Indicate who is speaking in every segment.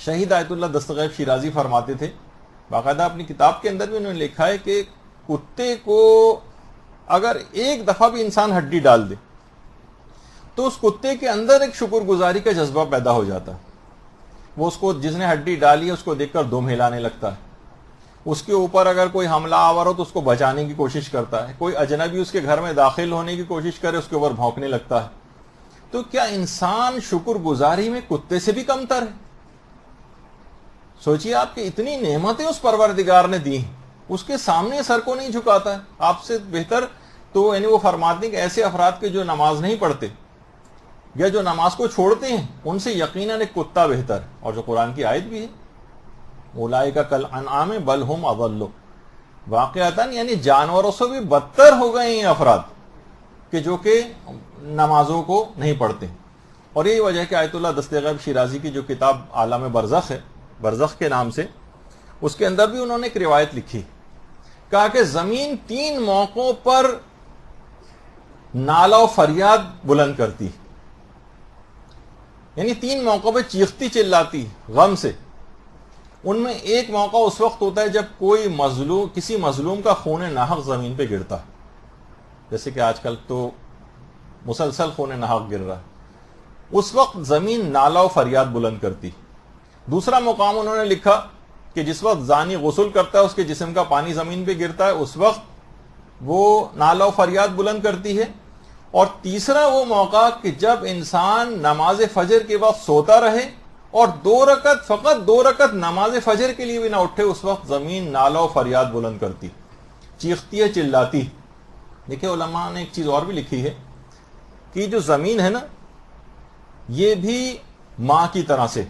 Speaker 1: شہید آیت اللہ دستغیب شیرازی فرماتے تھے، باقاعدہ اپنی کتاب کے اندر بھی انہوں نے لکھا ہے کہ کتے کو اگر ایک دفعہ بھی انسان ہڈی ڈال دے تو اس کتے کے اندر ایک شکر گزاری کا جذبہ پیدا ہو جاتا ہے. وہ اس کو جس نے ہڈی ڈالی ہے اس کو دیکھ کر دم ہلانے لگتا ہے. اس کے اوپر اگر کوئی حملہ آور ہو تو اس کو بچانے کی کوشش کرتا ہے. کوئی اجنبی اس کے گھر میں داخل ہونے کی کوشش کرے اس کے اوپر بھونکنے لگتا ہے. تو کیا انسان شکر گزاری میں کتے سے بھی کمتر ہے؟ سوچئے آپ کہ اتنی نعمتیں اس پروردگار نے دی ہیں، اس کے سامنے سر کو نہیں جھکاتا ہے. آپ سے بہتر تو یعنی وہ فرماتے ہیں کہ ایسے افراد کے جو نماز نہیں پڑھتے یا جو نماز کو چھوڑتے ہیں ان سے یقیناً ایک کتا بہتر ہے. اور جو قرآن کی آیت بھی ہے، اولئک کالانعام بل ہم اضل، واقعتاً یعنی جانوروں سے بھی بدتر ہو گئے ہیں افراد کہ جو کہ نمازوں کو نہیں پڑھتے. اور یہی وجہ ہے کہ آیت اللہ دستغیب شیرازی کی جو کتاب عالم برزخ ہے، برزخ کے نام سے، اس کے اندر بھی انہوں نے ایک روایت لکھی. کہا کہ زمین 3 موقعوں پر نالا و فریاد بلند کرتی، یعنی 3 موقعوں پہ چیختی چلاتی غم سے. ان میں ایک موقع اس وقت ہوتا ہے جب کوئی مظلوم، کسی مظلوم کا خون ناحق زمین پہ گرتا ہے، جیسے کہ آج کل تو مسلسل خون ناحق گر رہا ہے. اس وقت زمین نالا و فریاد بلند کرتی. دوسرا مقام انہوں نے لکھا کہ جس وقت زانی غسل کرتا ہے اس کے جسم کا پانی زمین پہ گرتا ہے، اس وقت وہ نالا و فریاد بلند کرتی ہے. اور تیسرا وہ موقع کہ جب انسان نماز فجر کے وقت سوتا رہے اور 2 رکعت، فقط 2 رکعت نماز فجر کے لیے بھی نہ اٹھے، اس وقت زمین نالا و فریاد بلند کرتی، چیختی ہے، چلاتی. دیکھیں علماء نے ایک چیز اور بھی لکھی ہے کہ جو زمین ہے نا، یہ بھی ماں کی طرح سے.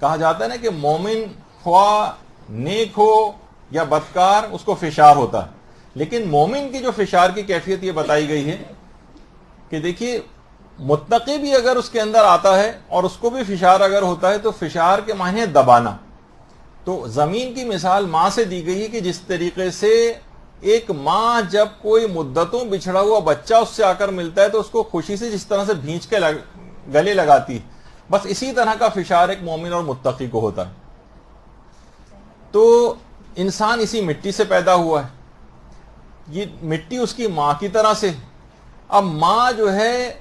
Speaker 1: کہا جاتا ہے نا کہ مومن خواہ نیک ہو یا بدکار اس کو فشار ہوتا ہے، لیکن مومن کی جو فشار کی کیفیت یہ بتائی گئی ہے کہ دیکھیے متقی بھی اگر اس کے اندر آتا ہے اور اس کو بھی فشار اگر ہوتا ہے تو فشار کے معنی ہے دبانا. تو زمین کی مثال ماں سے دی گئی ہے کہ جس طریقے سے ایک ماں جب کوئی مدتوں بچھڑا ہوا بچہ اس سے آ کر ملتا ہے تو اس کو خوشی سے جس طرح سے بھینچ کے گلے لگاتی، بس اسی طرح کا فشار ایک مومن اور متقی کو ہوتا ہے. تو انسان اسی مٹی سے پیدا ہوا ہے، یہ مٹی اس کی ماں کی طرح سے. اب ماں جو ہے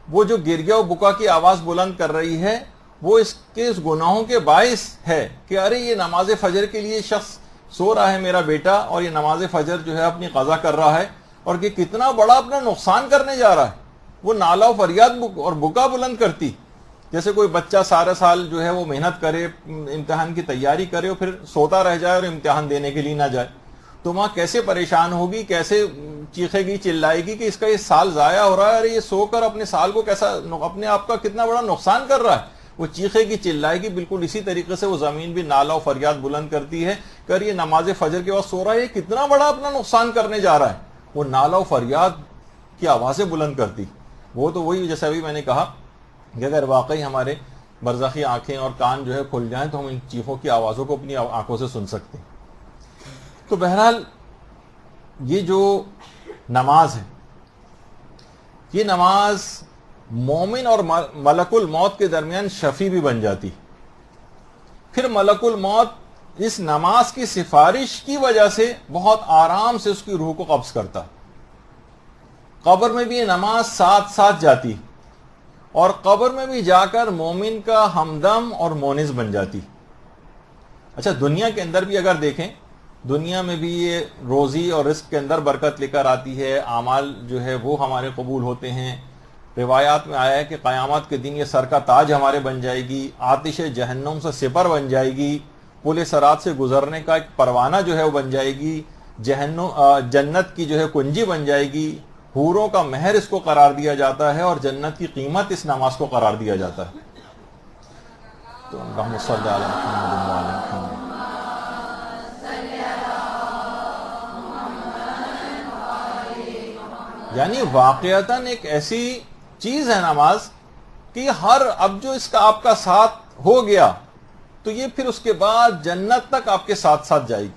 Speaker 1: وہ جو گریا و بکا کی آواز بلند کر رہی ہے وہ اس کے اس گناہوں کے باعث ہے کہ ارے یہ نماز فجر کے لیے شخص سو رہا ہے میرا بیٹا، اور یہ نماز فجر جو ہے اپنی قضا کر رہا ہے، اور کہ کتنا بڑا اپنا نقصان کرنے جا رہا ہے. وہ نالا و فریاد اور بکا بلند کرتی. جیسے کوئی بچہ سارا سال جو ہے وہ محنت کرے، امتحان کی تیاری کرے اور پھر سوتا رہ جائے اور امتحان دینے کے لیے نہ جائے، تو ماں کیسے پریشان ہوگی، کیسے چیخے گی، چلائے گی کہ اس کا یہ سال ضائع ہو رہا ہے، ارے یہ سو کر اپنے سال کو کیسا، اپنے آپ کا کتنا بڑا نقصان کر رہا ہے. وہ چیخے گی، چلائے گی. بالکل اسی طریقے سے وہ زمین بھی نالا و فریاد بلند کرتی ہے کہ یہ نماز فجر کے وقت سو رہا ہے، یہ کتنا بڑا اپنا نقصان کرنے جا رہا ہے. وہ نالا و فریاد کی آوازیں بلند کرتی. وہ تو وہی جیسا بھی میں نے کہا کہ اگر واقعی ہمارے برزخی آنکھیں اور کان جو ہے کھل جائیں تو ہم ان چیخوں کی آوازوں کو اپنی آنکھوں سے سن سکتے ہیں. تو بہرحال یہ جو نماز ہے، یہ نماز مومن اور ملک الموت کے درمیان شفیع بھی بن جاتی. پھر ملک الموت اس نماز کی سفارش کی وجہ سے بہت آرام سے اس کی روح کو قبض کرتا. قبر میں بھی یہ نماز ساتھ ساتھ جاتی اور قبر میں بھی جا کر مومن کا ہمدم اور مونس بن جاتی. اچھا دنیا کے اندر بھی اگر دیکھیں، دنیا میں بھی یہ روزی اور رزق کے اندر برکت لے کر آتی ہے، اعمال جو ہے وہ ہمارے قبول ہوتے ہیں. روایات میں آیا ہے کہ قیامت کے دن یہ سر کا تاج ہمارے بن جائے گی، آتش جہنم سے سپر بن جائے گی، پل صراط سے گزرنے کا ایک پروانہ جو ہے وہ بن جائے گی، جنت کی جو ہے کنجی بن جائے گی، حوروں کا مہر اس کو قرار دیا جاتا ہے اور جنت کی قیمت اس نماز کو قرار دیا جاتا ہے. تو اللہم صلی علی محمد و علی محمد. یعنی واقعتاً ایک ایسی چیز ہے نماز کہ ہر اب جو اس کا آپ کا ساتھ ہو گیا تو یہ پھر اس کے بعد جنت تک آپ کے ساتھ ساتھ جائے گی،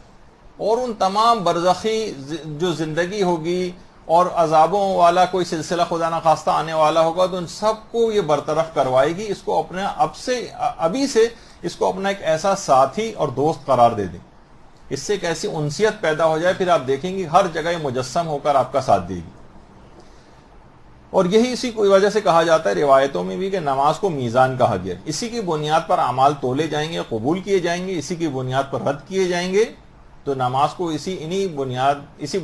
Speaker 1: اور ان تمام برزخی جو زندگی ہوگی اور عذابوں والا کوئی سلسلہ خدا نخواستہ آنے والا ہوگا تو ان سب کو یہ برطرف کروائے گی. اس کو اپنے ابھی سے اس کو اپنا ایک ایسا ساتھی اور دوست قرار دے دیں. اس سے ایک ایسی انسیت پیدا ہو جائے, پھر آپ دیکھیں گے ہر جگہ یہ مجسم ہو کر آپ کا ساتھ دے گی. اور یہی اسی کی وجہ سے کہا جاتا ہے روایتوں میں بھی کہ نماز کو میزان کہا گیا. اسی کی بنیاد پر اعمال تولے جائیں گے, قبول کیے جائیں گے, اسی کی بنیاد پر رد کیے جائیں گے. تو نماز کو اسی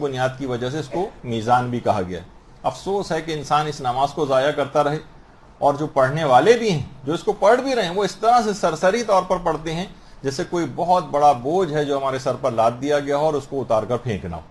Speaker 1: بنیاد کی وجہ سے اس کو میزان بھی کہا گیا. افسوس ہے کہ انسان اس نماز کو ضائع کرتا رہے, اور جو پڑھنے والے بھی ہیں, جو اس کو پڑھ بھی رہے ہیں, وہ اس طرح سے سرسری طور پر پڑھتے ہیں جیسے کوئی بہت بڑا بوجھ ہے جو ہمارے سر پر لاد دیا گیا ہو اور اس کو اتار کر پھینکنا ہو.